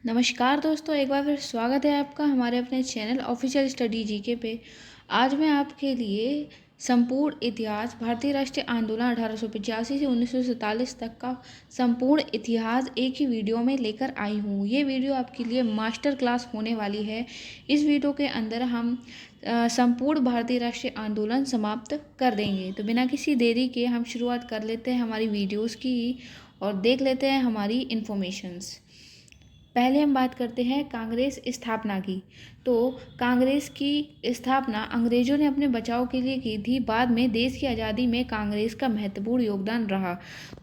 नमस्कार दोस्तों, एक बार फिर स्वागत है आपका हमारे अपने चैनल ऑफिशियल स्टडी जीके पे। आज मैं आपके लिए संपूर्ण इतिहास भारतीय राष्ट्रीय आंदोलन 1885 से 1947 तक का संपूर्ण इतिहास एक ही वीडियो में लेकर आई हूँ। ये वीडियो आपके लिए मास्टर क्लास होने वाली है। इस वीडियो के अंदर हम संपूर्ण भारतीय राष्ट्रीय आंदोलन समाप्त कर देंगे। तो बिना किसी देरी के हम शुरुआत कर लेते हैं हमारी वीडियोज़ की और देख लेते हैं हमारी इन्फॉर्मेशंस। पहले हम बात करते हैं कांग्रेस स्थापना की। तो कांग्रेस की स्थापना अंग्रेजों ने अपने बचाव के लिए की थी। बाद में देश की आज़ादी में कांग्रेस का महत्वपूर्ण योगदान रहा।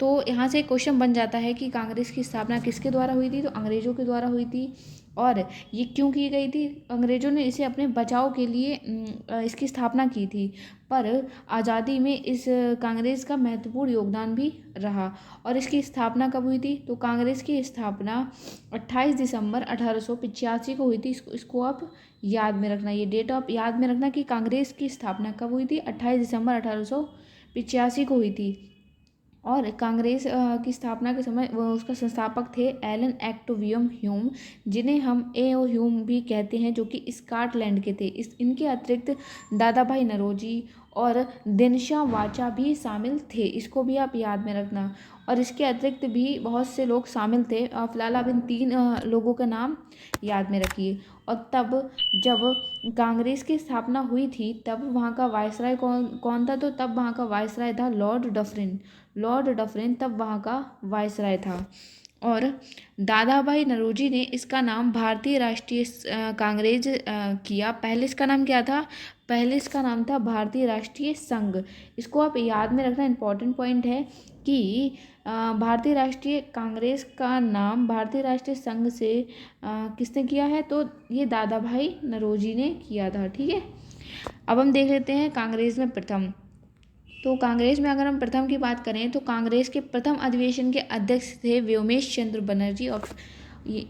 तो यहाँ से क्वेश्चन बन जाता है कि कांग्रेस की स्थापना किसके द्वारा हुई थी? तो अंग्रेजों के द्वारा हुई थी। और ये क्यों की गई थी? अंग्रेजों ने इसे अपने बचाव के लिए इसकी स्थापना की थी। पर आज़ादी में इस कांग्रेस का महत्वपूर्ण योगदान भी रहा। और इसकी स्थापना कब हुई थी? तो कांग्रेस की स्थापना 28 दिसंबर 1885 को हुई थी। इसको आप याद में रखना, ये डेट आप याद में रखना कि कांग्रेस की स्थापना कब हुई थी। 28 दिसंबर 1885 को हुई थी। और कांग्रेस की स्थापना के समय वो उसका संस्थापक थे एलन एक्टोवियम ह्यूम, जिन्हें हम ए.ओ. ह्यूम भी कहते हैं, जो कि स्कॉटलैंड के थे। इनके अतिरिक्त दादा भाई नौरोजी और दिनशा वाचा भी शामिल थे। इसको भी आप याद में रखना। और इसके अतिरिक्त भी बहुत से लोग शामिल थे। फिलहाल आप इन तीन लोगों का नाम याद में रखिए। और तब जब कांग्रेस की स्थापना हुई थी तब वहाँ का वायसराय कौन कौन था? तो तब वहाँ का वायसराय था लॉर्ड डफरिन। लॉर्ड डफरिन तब वहाँ का वायसराय था। और दादा भाई नौरोजी ने इसका नाम भारतीय राष्ट्रीय कांग्रेस किया। पहले इसका नाम क्या था? पहले इसका नाम था भारतीय राष्ट्रीय संघ। इसको आप याद में रखना, इम्पॉर्टेंट पॉइंट है कि भारतीय राष्ट्रीय कांग्रेस का नाम भारतीय राष्ट्रीय संघ से किसने किया है? तो ये दादा भाई नौरोजी ने किया था। ठीक है, अब हम देख लेते हैं कांग्रेस में प्रथम। तो कांग्रेस में अगर हम प्रथम की बात करें तो कांग्रेस के प्रथम अधिवेशन के अध्यक्ष थे व्योमेश चंद्र बनर्जी। और ये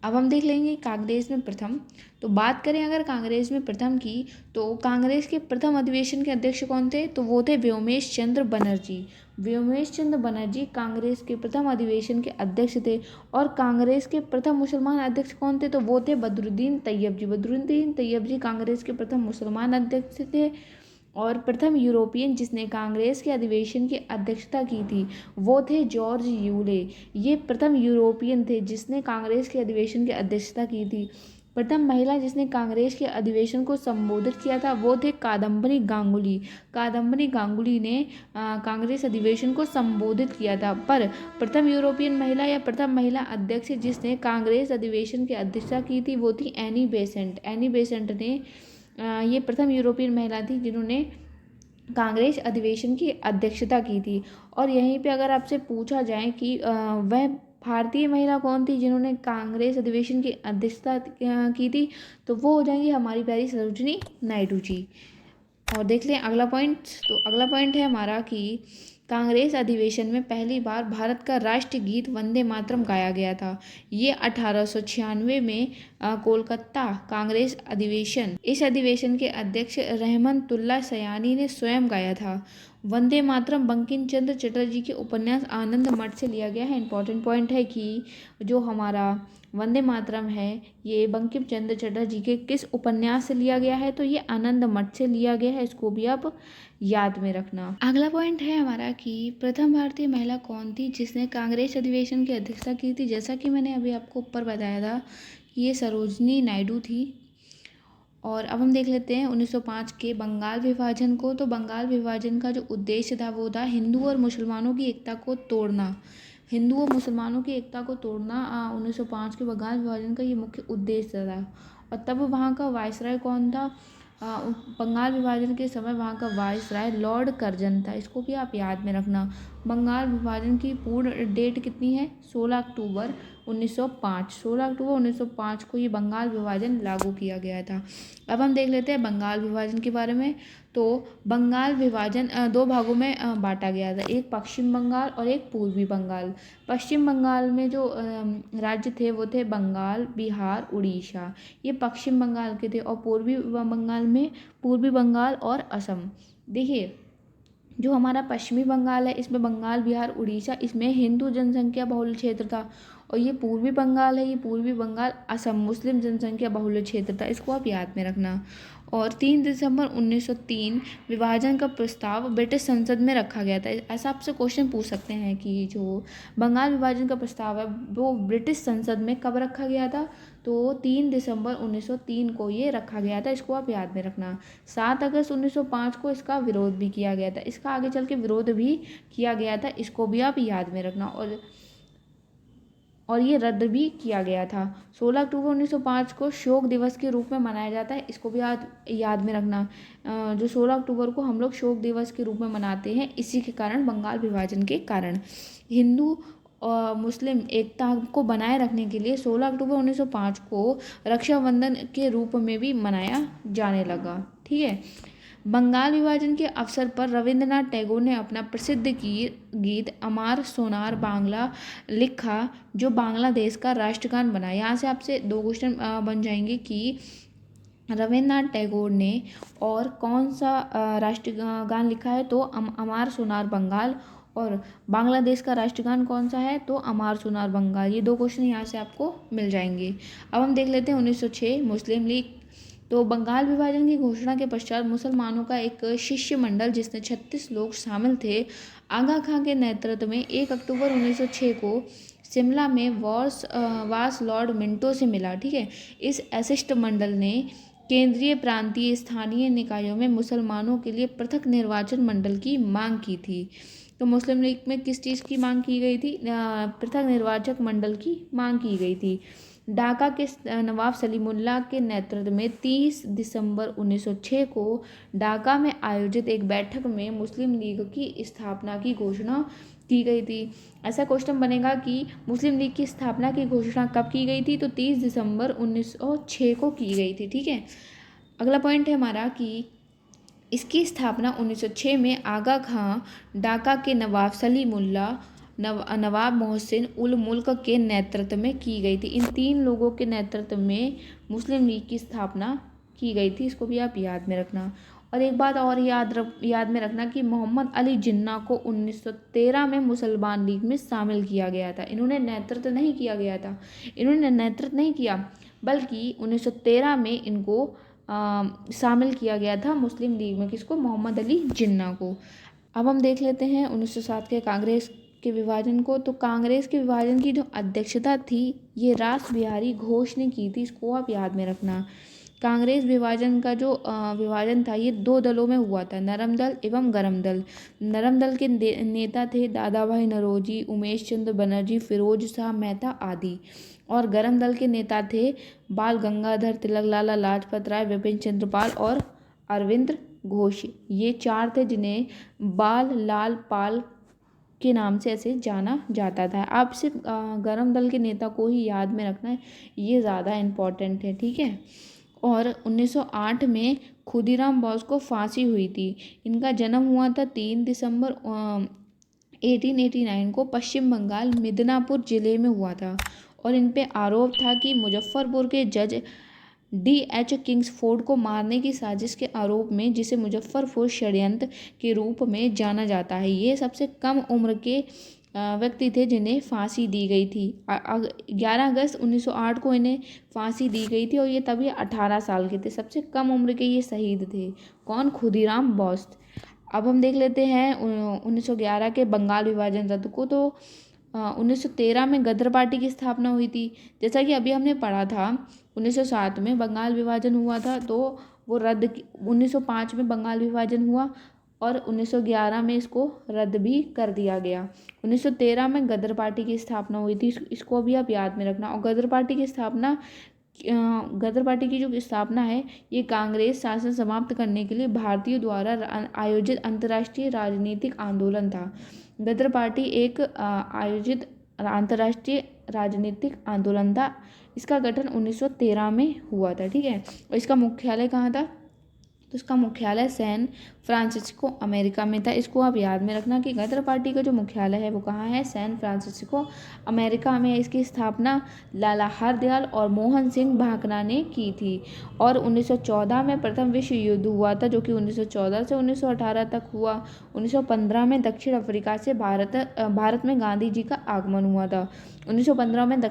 अब हम देख लेंगे कांग्रेस में प्रथम। तो बात करें अगर कांग्रेस में प्रथम की, तो कांग्रेस के प्रथम अधिवेशन के अध्यक्ष कौन थे? तो वो थे व्योमेश चंद्र बनर्जी। व्योमेश चंद्र बनर्जी कांग्रेस के प्रथम अधिवेशन के अध्यक्ष थे। और कांग्रेस के प्रथम मुसलमान अध्यक्ष कौन थे? तो वो थे बदरुद्दीन तैयब जी। बदरुद्दीन तैयब जी कांग्रेस के प्रथम मुसलमान अध्यक्ष थे। और प्रथम यूरोपियन जिसने कांग्रेस के अधिवेशन की अध्यक्षता की थी वो थे जॉर्ज यूले। ये प्रथम यूरोपियन थे जिसने कांग्रेस के अधिवेशन की अध्यक्षता की थी। प्रथम महिला जिसने कांग्रेस के अधिवेशन को संबोधित किया था वो थे कादम्बरी गांगुली। कादम्बरी गांगुली ने कांग्रेस अधिवेशन को संबोधित किया था। पर प्रथम यूरोपियन महिला या प्रथम महिला अध्यक्ष जिसने कांग्रेस अधिवेशन की अध्यक्षता की थी वो थी एनी बेसेंट। एनी बेसेंट ने ये प्रथम यूरोपियन महिला थी जिन्होंने कांग्रेस अधिवेशन की अध्यक्षता की थी। और यहीं पे अगर आपसे पूछा जाए कि वह भारतीय महिला कौन थी जिन्होंने कांग्रेस अधिवेशन की अध्यक्षता की थी, तो वो हो जाएंगी हमारी प्यारी सरोजिनी नायडू जी। और देख लें अगला पॉइंट। तो अगला पॉइंट है हमारा कि कांग्रेस अधिवेशन में पहली बार भारत का राष्ट्रीय गीत वंदे मातरम गाया गया था। ये 1896 में कोलकाता कांग्रेस अधिवेशन, इस अधिवेशन के अध्यक्ष रहमतुल्लाह सयानी ने स्वयं गाया था। वंदे मातरम बंकिम चंद्र चटर्जी के उपन्यास आनंद मठ से लिया गया है। इंपॉर्टेंट पॉइंट है कि जो हमारा वंदे मातरम है ये बंकिम चंद्र चटर्जी के किस उपन्यास से लिया गया है? तो ये आनंद मठ से लिया गया है। इसको भी आप याद में रखना। अगला पॉइंट है हमारा कि प्रथम भारतीय महिला कौन थी जिसने कांग्रेस अधिवेशन की अध्यक्षता की थी? जैसा कि मैंने अभी आपको ऊपर बताया था कि ये सरोजनी नायडू थी। और अब हम देख लेते हैं 1905 के बंगाल विभाजन को। तो बंगाल विभाजन का जो उद्देश्य था वो था हिंदू और मुसलमानों की एकता को तोड़ना। हिंदू और मुसलमानों की एकता को तोड़ना 1905 के बंगाल विभाजन का ये मुख्य उद्देश्य था। और तब वहाँ का वायसराय कौन था? बंगाल विभाजन के समय वहाँ का वायसराय लॉर्ड कर्जन था। इसको भी आप याद में रखना। बंगाल विभाजन की पूर्ण डेट कितनी है? 16 अक्टूबर 1905। 16 अक्टूबर 1905 को ये बंगाल विभाजन लागू किया गया था। अब हम देख लेते हैं बंगाल विभाजन के बारे में। तो बंगाल विभाजन दो भागों में बांटा गया था, एक पश्चिम बंगाल और एक पूर्वी बंगाल। पश्चिम बंगाल में जो राज्य थे वो थे बंगाल, बिहार, उड़ीसा। ये पश्चिम बंगाल के थे। और पूर्वी बंगाल में पूर्वी बंगाल और असम। देखिए, जो हमारा पश्चिमी बंगाल है, इसमें बंगाल, बिहार, उड़ीसा, इसमें हिंदू जनसंख्या बहुल क्षेत्र था। और ये पूर्वी बंगाल है, ये पूर्वी बंगाल असम मुस्लिम जनसंख्या बहुल क्षेत्र था। इसको आप याद में रखना। और 3 दिसंबर 1903 विभाजन का प्रस्ताव ब्रिटिश संसद में रखा गया था। ऐसा आपसे क्वेश्चन पूछ सकते हैं कि जो बंगाल विभाजन का प्रस्ताव है वो ब्रिटिश संसद में कब रखा गया था, तो 3 दिसंबर 1903 को ये रखा गया था। इसको आप याद में रखना। 7 अगस्त 1905 को इसका विरोध भी किया गया था। इसका आगे चल के विरोध भी किया गया था, इसको भी आप याद में रखना। और ये रद्द भी किया गया था। 16 अक्टूबर 1905 को शोक दिवस के रूप में मनाया जाता है। इसको भी याद में रखना। जो 16 अक्टूबर को हम लोग शोक दिवस के रूप में मनाते हैं, इसी के कारण, बंगाल विभाजन के कारण। हिंदू और मुस्लिम एकता को बनाए रखने के लिए 16 अक्टूबर 1905 को रक्षाबंधन के रूप में भी मनाया जाने लगा। ठीक है। बंगाल विभाजन के अवसर पर रविंद्रनाथ टैगोर ने अपना प्रसिद्ध गीत अमार सोनार बांग्ला लिखा, जो बांग्लादेश का राष्ट्रगान बना। यहाँ से आपसे 2 क्वेश्चन बन जाएंगे कि रविंद्रनाथ टैगोर ने और कौन सा राष्ट्रगान लिखा है, तो अमार सोनार बंगाल। और बांग्लादेश का राष्ट्रगान कौन सा है, तो अमार सोनार बंगाल। ये 2 क्वेश्चन यहाँ से आपको मिल जाएंगे। अब हम देख लेते हैं 1906 मुस्लिम लीग। तो बंगाल विभाजन की घोषणा के पश्चात मुसलमानों का एक शिष्टमंडल, जिसमें 36 लोग शामिल थे, आगा खां के नेतृत्व में 1 अक्टूबर 1906 को शिमला में वास लॉर्ड मिंटो से मिला। ठीक है। इस शिष्टमंडल ने केंद्रीय, प्रांतीय, स्थानीय निकायों में मुसलमानों के लिए पृथक निर्वाचन मंडल की मांग की थी। तो मुस्लिम लीग में किस चीज़ की मांग की गई थी, पृथक निर्वाचक मंडल की मांग की गई थी। ढाका के नवाब सलीमुल्लाह के नेतृत्व में 30 दिसंबर 1906 को ढाका में आयोजित एक बैठक में मुस्लिम लीग की स्थापना की घोषणा की गई थी। ऐसा क्वेश्चन बनेगा कि मुस्लिम लीग की स्थापना की घोषणा कब की गई थी, तो 30 दिसंबर 1906 को की गई थी। ठीक है। अगला पॉइंट है हमारा कि इसकी स्थापना 1906 में आगा खां, ढाका के नवाब सलीमुल्लाह, नवाब मोहसिन उल मुल्क के नेतृत्व में की गई थी। इन 3 लोगों के नेतृत्व में मुस्लिम लीग की स्थापना की गई थी। इसको भी आप याद में रखना। और एक बात और याद में रखना कि मोहम्मद अली जिन्ना को 1913 में मुसलमान लीग में शामिल किया गया था। इन्होंने नेतृत्व नहीं किया, बल्कि 1913 में इनको शामिल किया गया था मुस्लिम लीग में। किसको, मोहम्मद अली जिन्ना को। अब हम देख लेते हैं 1907 के कांग्रेस के विभाजन को। तो कांग्रेस के विभाजन की जो अध्यक्षता थी, ये रास बिहारी घोष ने की थी। इसको आप याद में रखना। कांग्रेस विभाजन का जो विभाजन था, ये 2 दलों में हुआ था, नरम दल एवं गरम दल। नरम दल के नेता थे दादा भाई नौरोजी, उमेश चंद्र बनर्जी, फिरोज शाह मेहता आदि। और गरम दल के नेता थे बाल गंगाधर तिलक, लाला लाजपत राय, विपिन चंद्र पाल और अरविंद घोष। ये 4 थे जिन्हें बाल लाल पाल के नाम से ऐसे जाना जाता था। आप सिर्फ गरम दल के नेता को ही याद में रखना है, ये ज़्यादा इम्पोर्टेंट है। ठीक है। और 1908 में खुदीराम बोस को फांसी हुई थी। इनका जन्म हुआ था 3 दिसंबर 1889 को पश्चिम बंगाल मिदनापुर जिले में हुआ था। और इन पे आरोप था कि मुजफ्फरपुर के जज D.H. किंग्सफोर्ड को मारने की साजिश के आरोप में, जिसे मुजफ्फरपुर षड्यंत्र के रूप में जाना जाता है। ये सबसे कम उम्र के व्यक्ति थे जिन्हें फांसी दी गई थी। 11 अगस्त 1908 को इन्हें फांसी दी गई थी और ये तभी 18 साल के थे। सबसे कम उम्र के ये शहीद थे। कौन, खुदीराम बोस। अब हम देख लेते हैं 1911 के बंगाल विभाजन रद्द को। तो 1913 में गदर पार्टी की स्थापना हुई थी। जैसा कि अभी हमने पढ़ा था, 1907 में बंगाल विभाजन हुआ था, तो वो 1905 में बंगाल विभाजन हुआ और 1911 में इसको रद्द भी कर दिया गया। 1913 में गदर पार्टी की स्थापना हुई थी। इसको भी आप याद में रखना। और गदर पार्टी की जो स्थापना है, ये कांग्रेस शासन समाप्त करने के लिए भारतीयों द्वारा आयोजित अंतर्राष्ट्रीय राजनीतिक आंदोलन था। गदर पार्टी एक आयोजित अंतर्राष्ट्रीय राजनीतिक आंदोलन था। इसका गठन 1913 में हुआ था। ठीक है। और इसका मुख्यालय कहाँ था, तो इसका मुख्यालय सैन फ्रांसिस्को अमेरिका में था। इसको आप याद में रखना कि गदर पार्टी का जो मुख्यालय है वो कहाँ है, सैन फ्रांसिस्को अमेरिका में। इसकी स्थापना लाला हरदयाल और मोहन सिंह भाकरा ने की थी। और 1914 में प्रथम विश्व युद्ध हुआ था, जो कि 1914 से 1918 तक हुआ। 1915 में दक्षिण अफ्रीका से भारत में गांधी जी का आगमन हुआ था। 1915 में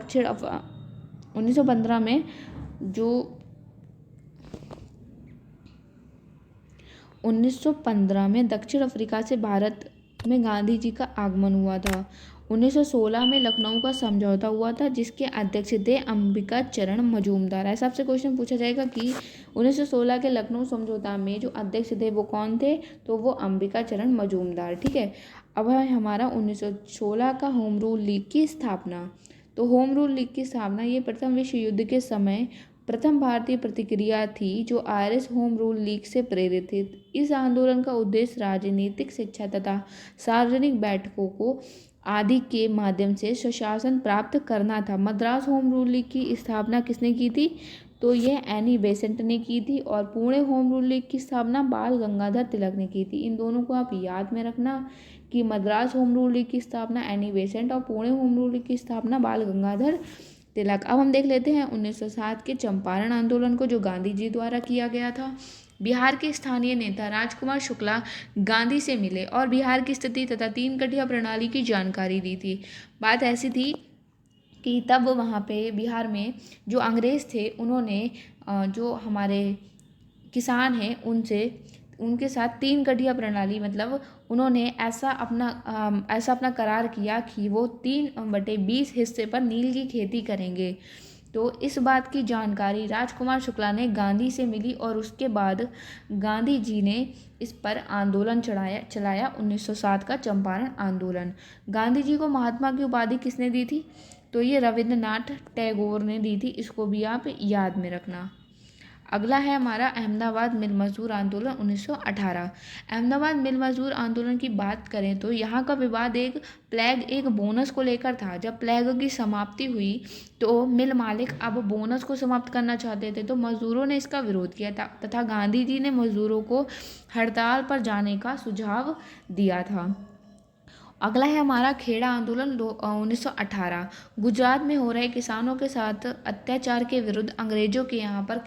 1915 में दक्षिण अफ्रीका से भारत में गांधी जी का आगमन हुआ था। 1916 में लखनऊ का समझौता हुआ था, जिसके अध्यक्ष थे अंबिका चरण मजूमदार। ऐसा आपसे क्वेश्चन पूछा जाएगा कि 1916 के लखनऊ समझौता में जो अध्यक्ष थे वो कौन थे, तो वो अंबिका चरण मजूमदार। ठीक है, अब है हमारा 1916 का होम रूल लीग की स्थापना। तो होम रूल लीग की स्थापना ये प्रथम विश्व युद्ध के समय प्रथम भारतीय प्रतिक्रिया थी, जो आयरिश होम रूल लीग से प्रेरित थी। इस आंदोलन का उद्देश्य राजनीतिक शिक्षा तथा सार्वजनिक बैठकों को आदि के माध्यम से सुशासन प्राप्त करना था। मद्रास होम रूल लीग की स्थापना किसने की थी, तो यह एनी बेसेंट ने की थी। और पुणे होम रूल लीग की स्थापना बाल गंगाधर तिलक ने की थी। इन दोनों को आप याद में रखना कि मद्रास होम रूल लीग की स्थापना एनी बेसेंट और पुणे होम रूल लीग की स्थापना बाल गंगाधर तिलक। अब हम देख लेते हैं 1907 के चंपारण आंदोलन को, जो गांधी जी द्वारा किया गया था। बिहार के स्थानीय नेता राजकुमार शुक्ला गांधी से मिले और बिहार की स्थिति तथा तीन कटिया प्रणाली की जानकारी दी थी। बात ऐसी थी कि तब वहाँ पे बिहार में जो अंग्रेज़ थे उन्होंने जो हमारे किसान हैं उनके साथ तीन कटिया प्रणाली, मतलब उन्होंने ऐसा अपना करार किया कि वो 3/20 हिस्से पर नील की खेती करेंगे। तो इस बात की जानकारी राजकुमार शुक्ला ने गांधी से मिली और उसके बाद गांधी जी ने इस पर आंदोलन चलाया 1907 का चंपारण आंदोलन। गांधी जी को महात्मा की उपाधि किसने दी थी, तो ये रविंद्रनाथ टैगोर ने दी थी। इसको भी आप याद में रखना। अगला है हमारा अहमदाबाद मिल मजदूर आंदोलन 1918। अहमदाबाद मिल मजदूर आंदोलन की बात करें तो यहाँ का विवाद एक बोनस को लेकर था। जब प्लेग की समाप्ति हुई तो मिल मालिक अब बोनस को समाप्त करना चाहते थे, तो मजदूरों ने इसका विरोध किया था तथा गांधी जी ने मजदूरों को हड़ताल पर जाने का सुझाव दिया था। अगला है हमारा खेड़ा आंदोलन 1918। गुजरात में हो रहे किसानों के साथ अत्याचार के विरुद्ध अंग्रेजों के यहाँ पर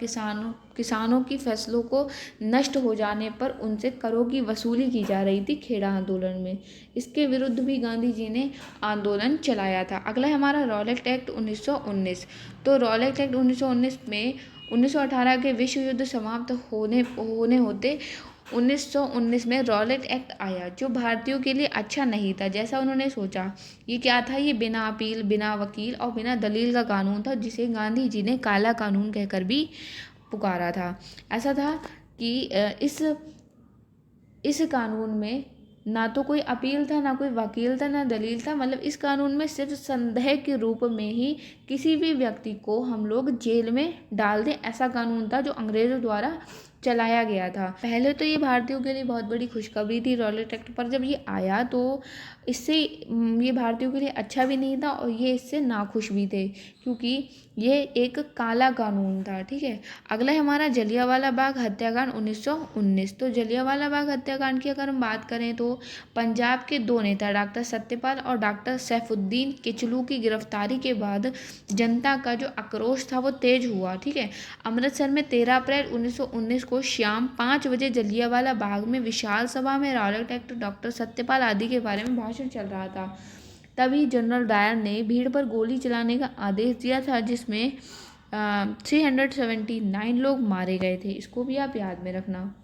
किसानों की फसलों को नष्ट हो जाने पर उनसे करों की वसूली की जा रही थी खेड़ा आंदोलन में। इसके विरुद्ध भी गांधी जी ने आंदोलन चलाया था। अगला है हमारा रॉलेट एक्ट 1919। तो रॉलेट एक्ट 1919 में 1918 के विश्व युद्ध समाप्त होने होते 1919 में रॉलेट एक्ट आया, जो भारतीयों के लिए अच्छा नहीं था जैसा उन्होंने सोचा। ये क्या था, ये बिना अपील, बिना वकील और बिना दलील का कानून था, जिसे गांधी जी ने काला कानून कहकर भी पुकारा था। ऐसा था कि इस कानून में ना तो कोई अपील था, ना कोई वकील था, ना दलील था। मतलब इस कानून में सिर्फ संदेह के रूप में ही किसी भी व्यक्ति को हम लोग जेल में डाल दें, ऐसा कानून था जो अंग्रेज़ों द्वारा चलाया गया था। पहले तो ये भारतीयों के लिए बहुत बड़ी खुशखबरी थी रॉलेट एक्ट, पर जब ये आया तो इससे ये भारतीयों के लिए अच्छा भी नहीं था और ये इससे नाखुश भी थे, क्योंकि ये एक काला कानून था। ठीक है, अगला है हमारा जलियांवाला बाग हत्याकांड 1919। तो जलियांवाला बाग हत्याकांड की अगर हम बात करें तो पंजाब के दो नेता डॉक्टर सत्यपाल और डॉक्टर सैफुद्दीन किचलू की गिरफ्तारी के बाद जनता का जो आक्रोश था वो तेज हुआ। ठीक है, अमृतसर में 13 अप्रैल 1919 को शाम 5 बजे जलियांवाला बाग में विशाल सभा में रॉलेट एक्ट, डॉक्टर सत्यपाल आदि के बारे में भाषण चल रहा था। तभी जनरल डायर ने भीड़ पर गोली चलाने का आदेश दिया था, जिसमें 379 लोग मारे गए थे। इसको भी आप याद में रखना।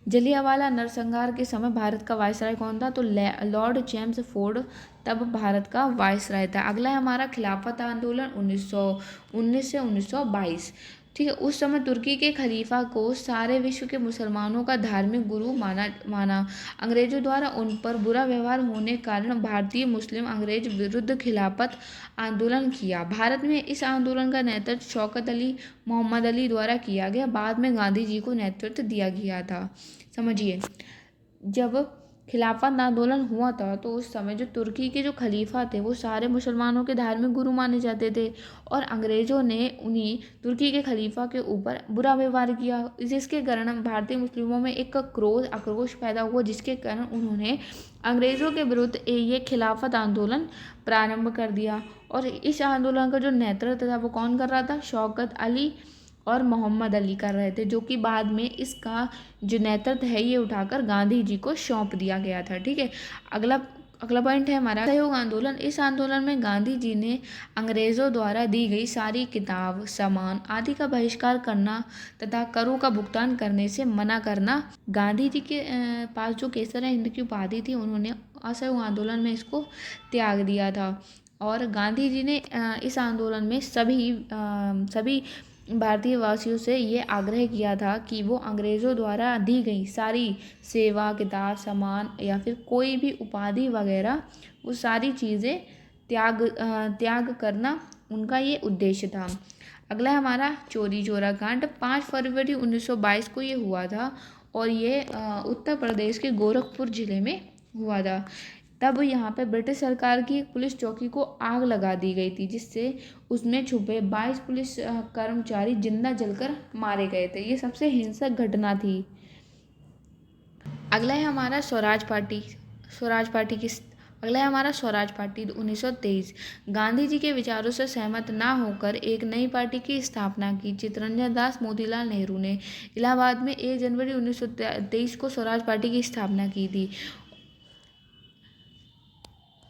जलियांवाला नरसंहार के समय भारत का वायसराय कौन था, तो लॉर्ड चेम्सफोर्ड तब भारत का वायसराय था। अगला है हमारा खिलाफत आंदोलन 1919 से 1922। ठीक है, उस समय तुर्की के खलीफा को सारे विश्व के मुसलमानों का धार्मिक गुरु माना। अंग्रेजों द्वारा उन पर बुरा व्यवहार होने के कारण भारतीय मुस्लिम अंग्रेज विरुद्ध खिलाफत आंदोलन किया। भारत में इस आंदोलन का नेतृत्व शौकत अली मोहम्मद अली द्वारा किया गया। बाद में गांधी जी को नेतृत्व दिया गया था। समझिए, जब खिलाफत आंदोलन हुआ था तो उस समय जो तुर्की के जो खलीफा थे वो सारे मुसलमानों के धार्मिक गुरु माने जाते थे, और अंग्रेज़ों ने उन्हीं तुर्की के खलीफा के ऊपर बुरा व्यवहार किया, जिसके कारण भारतीय मुस्लिमों में एक क्रोध आक्रोश पैदा हुआ, जिसके कारण उन्होंने अंग्रेज़ों के विरुद्ध ये खिलाफत आंदोलन प्रारंभ कर दिया। और इस आंदोलन का जो नेतृत्व था वो कौन कर रहा था? शौकत अली और मोहम्मद अली कर रहे थे, जो कि बाद में इसका जो नेतृत्व है ये उठाकर गांधी जी को सौंप दिया गया था। ठीक है, अगला अगला पॉइंट है हमारा असहयोग आंदोलन। इस आंदोलन में गांधी जी ने अंग्रेज़ों द्वारा दी गई सारी किताब, सामान आदि का बहिष्कार करना तथा करों का भुगतान करने से मना करना। गांधी जी के पास जो केसर हिंद की उपाधि थी, उन्होंने असहयोग आंदोलन में इसको त्याग दिया था। और गांधी जी ने इस आंदोलन में सभी भारतीय वासियों से ये आग्रह किया था कि वो अंग्रेज़ों द्वारा दी गई सारी सेवा, किताब, सामान या फिर कोई भी उपाधि वगैरह, वो सारी चीज़ें त्याग करना उनका ये उद्देश्य था। अगला है हमारा चौरी चौरा कांड। 5 फरवरी 1922 को ये हुआ था, और ये उत्तर प्रदेश के गोरखपुर ज़िले में हुआ था। तब यहाँ पे ब्रिटिश सरकार की एक पुलिस चौकी को आग लगा दी गई थी, जिससे उसमें छुपे 22 पुलिस कर्मचारी जिंदा जलकर मारे गए थे। ये सबसे हिंसक घटना थी। अगला है हमारा स्वराज पार्टी। अगला है हमारा स्वराज पार्टी 1923। गांधी जी के विचारों से सहमत ना होकर एक नई पार्टी की स्थापना की। चित्तरंजन दास मोतीलाल नेहरू ने इलाहाबाद में 1 जनवरी 1923 को स्वराज पार्टी की स्थापना की थी।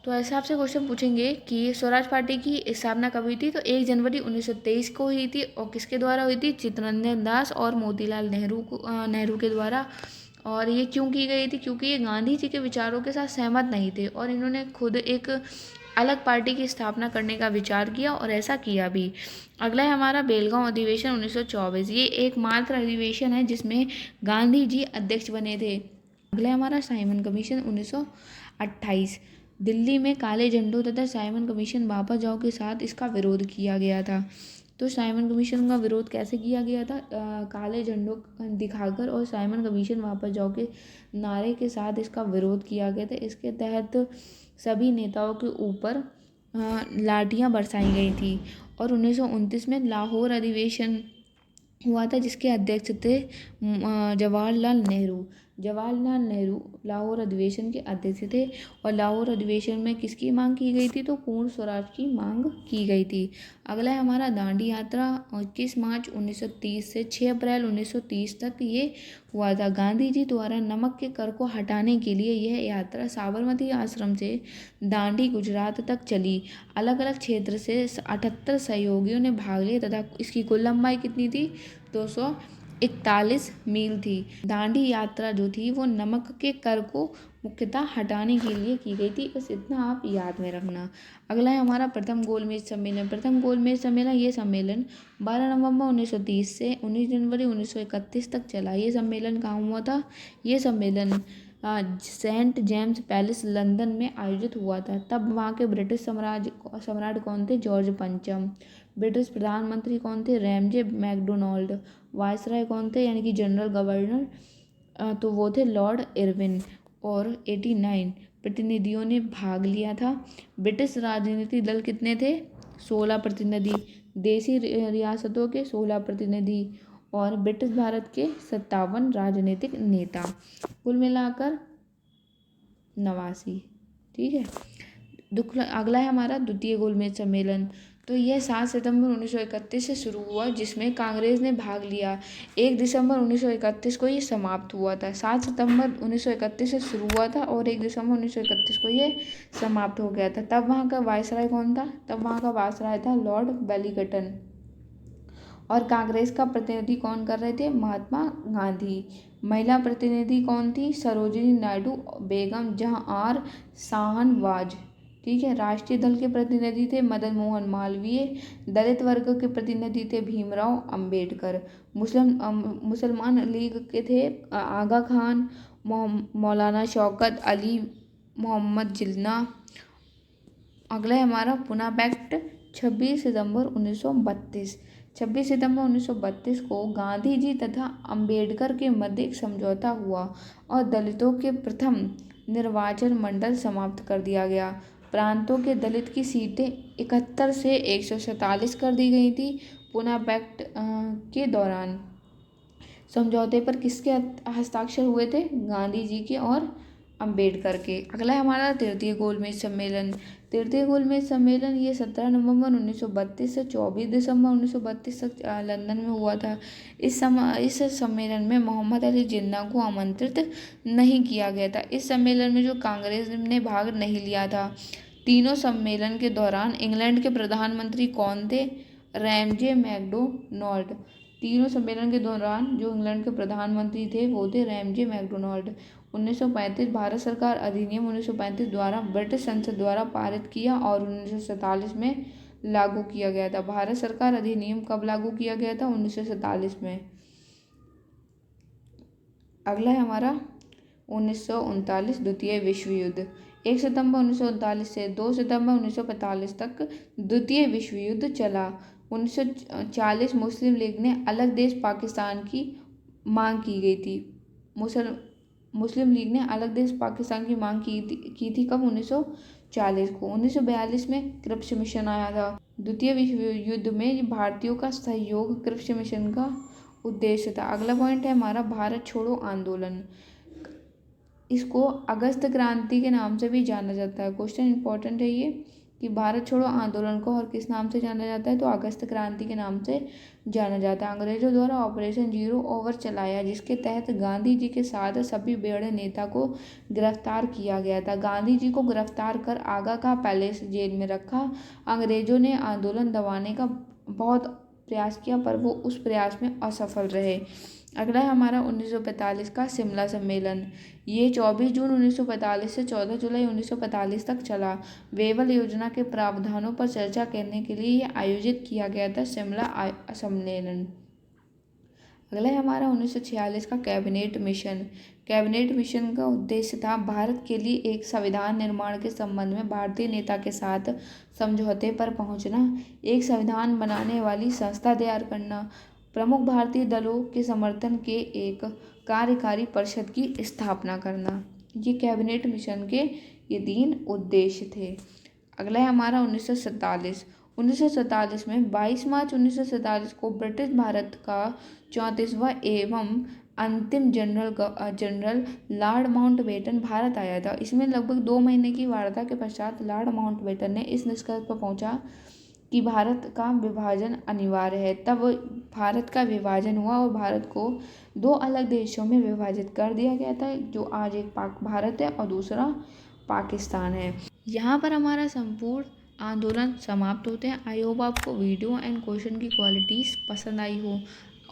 तो ऐसे आपसे क्वेश्चन पूछेंगे कि स्वराज पार्टी की स्थापना कब हुई थी? तो 1 जनवरी 1923 को हुई थी, और किसके द्वारा हुई थी? चित्तरंजन दास और मोतीलाल नेहरू के द्वारा। और ये क्यों की गई थी? क्योंकि ये गांधी जी के विचारों के साथ सहमत नहीं थे, और इन्होंने खुद एक अलग पार्टी की स्थापना करने का विचार किया, और ऐसा किया भी। अगला है हमारा बेलगांव अधिवेशन 1924। ये एकमात्र अधिवेशन है जिसमें गांधी जी अध्यक्ष बने थे। अगला है हमारा साइमन कमीशन 1928। दिल्ली में काले झंडों तथा साइमन कमीशन वापस जाओ के साथ इसका विरोध किया गया था। तो साइमन कमीशन का विरोध कैसे किया गया था? काले झंडों दिखाकर और साइमन कमीशन वापस जाओ के नारे के साथ इसका विरोध किया गया था। इसके तहत सभी नेताओं के ऊपर लाठियां बरसाई गई थी। और 1929 में लाहौर अधिवेशन हुआ था, जिसके अध्यक्ष थे जवाहरलाल नेहरू लाहौर अधिवेशन के अध्यक्ष थे। और लाहौर अधिवेशन में किसकी मांग की गई थी? तो पूर्ण स्वराज की मांग की गई थी। अगला है हमारा दांडी यात्रा। 21 मार्च 1930 से 6 अप्रैल 1930 तक ये हुआ था। गांधी जी द्वारा नमक के कर को हटाने के लिए यह यात्रा साबरमती आश्रम से दांडी गुजरात तक चली। अलग अलग क्षेत्र से 78 सहयोगियों ने भाग लिया तथा इसकी कुल लंबाई कितनी थी? 241 मील थी। दांडी यात्रा जो थी वो नमक के कर को मुख्यतः हटाने के लिए की गई थी। बस इतना आप याद में रखना। अगला है हमारा प्रथम गोलमेज सम्मेलन। ये सम्मेलन 12 नवंबर 1930 से 19 जनवरी 1931 तक चला। ये सम्मेलन कहाँ हुआ था? ये सम्मेलन सेंट जेम्स पैलेस लंदन में आयोजित हुआ था। तब वहाँ के ब्रिटिश सम्राट कौन थे? जॉर्ज पंचम। ब्रिटिश प्रधानमंत्री कौन थे? Ramsay McDonald. वायसराय कौन थे? यानी कि जनरल गवर्नर, तो वो थे लॉर्ड इरविन। और 89 प्रतिनिधियों ने भाग लिया था। ब्रिटिश राजनीतिक दल कितने थे? 16 प्रतिनिधि। देसी रियासतों के 16 प्रतिनिधि, और ब्रिटिश भारत के 57 राजनीतिक नेता। कुल मिलाकर 89। ठीक है। अगला है हमारा द्वितीय गोलमेज सम्मेलन। तो यह 7 सितंबर 1931 से शुरू हुआ, जिसमें कांग्रेस ने भाग लिया। 1 दिसंबर 1931 को ये समाप्त हुआ था। 7 सितंबर 1931 से शुरू हुआ था और 1 दिसंबर 1931 को ये समाप्त हो गया था। तब वहाँ का वायसराय कौन था? तब वहाँ का वायसराय था लॉर्ड वेलिंगटन। और कांग्रेस का प्रतिनिधि कौन कर रहे थे? महात्मा गांधी। महिला प्रतिनिधि कौन थी? सरोजिनी नायडू बेगम, जहां आर शाहनवाज। ठीक है। राष्ट्रीय दल के प्रतिनिधि थे मदन मोहन मालवीय। दलित वर्ग के प्रतिनिधि थे भीमराव अंबेडकर। मुसलमान लीग के थे आगा खान, मौलाना शौकत अली, मोहम्मद जिन्ना। अगला है हमारा पुना पैक्ट 26 सितंबर 1932। 26 सितंबर 1932 को गांधी जी तथा अंबेडकर के मध्य एक समझौता हुआ और दलितों के प्रथम निर्वाचन मंडल समाप्त कर दिया गया। प्रांतों के दलित की सीटें 71 से 147 कर दी गई थी। पूना पैक्ट के दौरान समझौते पर किसके हस्ताक्षर हुए थे? गांधी जी के और अंबेडकर के। अगला है हमारा तृतीय गोलमेज सम्मेलन। तृतीय गोलमेज सम्मेलन ये 17 नवंबर 1932 से 24 दिसंबर 1932 तक लंदन में हुआ था। इस सम्मेलन में मोहम्मद अली जिन्ना को आमंत्रित नहीं किया गया था। इस सम्मेलन में जो कांग्रेस ने भाग नहीं लिया था। तीनों सम्मेलन के दौरान इंग्लैंड के प्रधानमंत्री कौन थे? Ramsay MacDonald. तीनों सम्मेलन के दौरान जो इंग्लैंड के प्रधानमंत्री थे वो थे रैमजे मैकडोनाल्ड। 1935 भारत सरकार अधिनियम 1935 द्वारा ब्रिटिश संसद द्वारा पारित किया और 1947 में लागू किया गया था। भारत सरकार अधिनियम कब लागू किया गया था? 1947 में। अगला है हमारा 1939 द्वितीय विश्व युद्ध। 1 सितंबर 1939 से 2 सितंबर 1945 तक द्वितीय विश्व युद्ध चला। 1940 मुस्लिम लीग ने अलग देश पाकिस्तान की मांग की गई थी। मुस्लिम लीग ने अलग देश पाकिस्तान की मांग की थी कब? 1940 को। 1942 में क्रिप्स मिशन आया था। द्वितीय विश्व युद्ध में भारतीयों का सहयोग क्रिप्स मिशन का उद्देश्य था। अगला पॉइंट है हमारा भारत छोड़ो आंदोलन। इसको अगस्त क्रांति के नाम से भी जाना जाता है। क्वेश्चन इंपॉर्टेंट है ये कि भारत छोड़ो आंदोलन को और किस नाम से जाना जाता है? तो अगस्त क्रांति के नाम से जाना जाता है। अंग्रेजों द्वारा ऑपरेशन जीरो ओवर चलाया, जिसके तहत गांधी जी के साथ सभी बड़े नेता को गिरफ्तार किया गया था। गांधी जी को गिरफ्तार कर आगा का पैलेस जेल में रखा। अंग्रेजों ने आंदोलन दबाने का बहुत प्रयास किया पर वो उस प्रयास में असफल रहे। अगला है हमारा 1945 का शिमला सम्मेलन। ये 24 जून 1945 से 14 जुलाई 1945 तक चला। वेवल योजना के प्रावधानों पर चर्चा करने के लिए ये आयोजित किया गया था शिमला सम्मेलन। अगला है हमारा 1946 का कैबिनेट मिशन। कैबिनेट मिशन का उद्देश्य था भारत के लिए एक संविधान निर्माण के संबंध में भारतीय नेता के साथ समझौते पर पहुंचना, एक संविधान बनाने वाली संस्था तैयार करना, प्रमुख भारतीय दलों के समर्थन के एक कार्यकारी परिषद की स्थापना करना। ये कैबिनेट मिशन के ये 3 उद्देश्य थे। अगला है हमारा 1947 में 22 मार्च 1947 को ब्रिटिश भारत का 34वां एवं अंतिम जनरल लॉर्ड माउंटबेटन भारत आया था। इसमें लगभग 2 महीने की वार्ता के पश्चात लॉर्ड माउंटबेटन ने इस निष्कर्ष पर पहुंचा कि भारत का विभाजन अनिवार्य है। तब भारत का विभाजन हुआ और भारत को 2 अलग देशों में विभाजित कर दिया गया था, जो आज एक भारत है और दूसरा पाकिस्तान है। यहाँ पर हमारा संपूर्ण आंदोलन समाप्त होते हैं। आई होप आपको वीडियो एंड क्वेश्चन की क्वालिटीज़ पसंद आई हो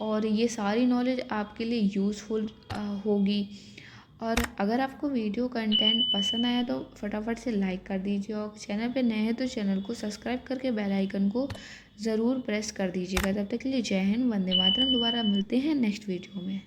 और ये सारी नॉलेज आपके लिए यूज़फुल होगी। और अगर आपको वीडियो कंटेंट पसंद आया तो फटाफट से लाइक कर दीजिए और चैनल पे नए हैं तो चैनल को सब्सक्राइब करके बेल आइकन को ज़रूर प्रेस कर दीजिएगा। तब तक के लिए जय हिंद, वंदे मातरम। दोबारा मिलते हैं नेक्स्ट वीडियो में।